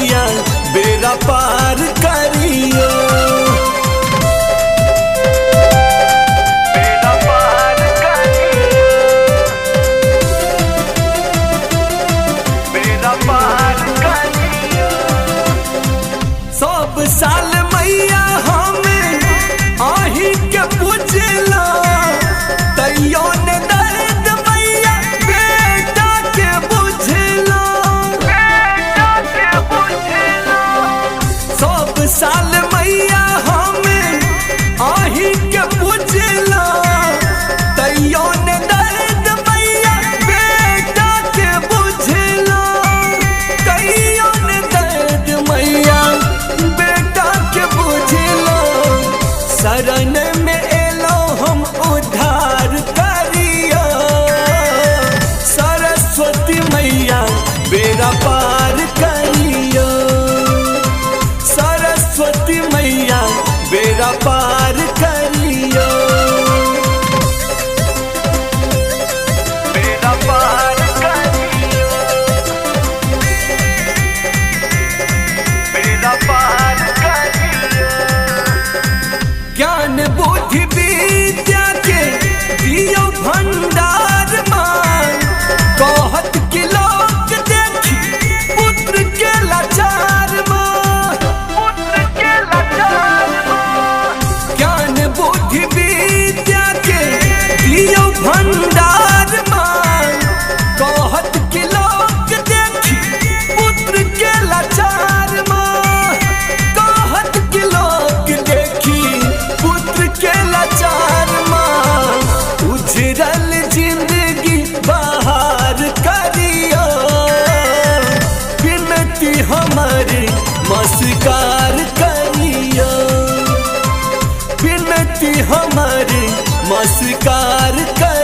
मैया बेड़ा पार करियो। बेड़ा पार करियो, बेड़ा पार करियो। सब साल मैया हमें आही के पूछला, तैयो ने दर्द मैया बेटा के बुझला, बेटा के बुझला। सब साल मैया हमें आही के पूछला, तैयो ने दर्द मैया बेटा के बुझला, तैयो ने दर्द मैया बेटा के बुझला। शरण में एलो हम उद्धार करियो, सरस्वती मैया बेड़ा पार करियो, सरस्वती मैया बेड़ा पार करियो। बेड़ा पार करियो, बेड़ा पार करियो। ज्ञान बुद्धि विद्या के दियो भंडार मान, कहत के लोग देखी पुत्र के लाचार मान, पुत्र के लाचार मान। ज्ञान बुद्धि विद्या के दियो भंडार मान, कहत के लोग देखी पुत्र के लाचार मान, कहत के लोग देखी पुत्र के लाचार माँ। उजरल जिंदगी बाहर करियो, विनती हमारी मस्कार करियो, विनती हमारी मस्कार करियो।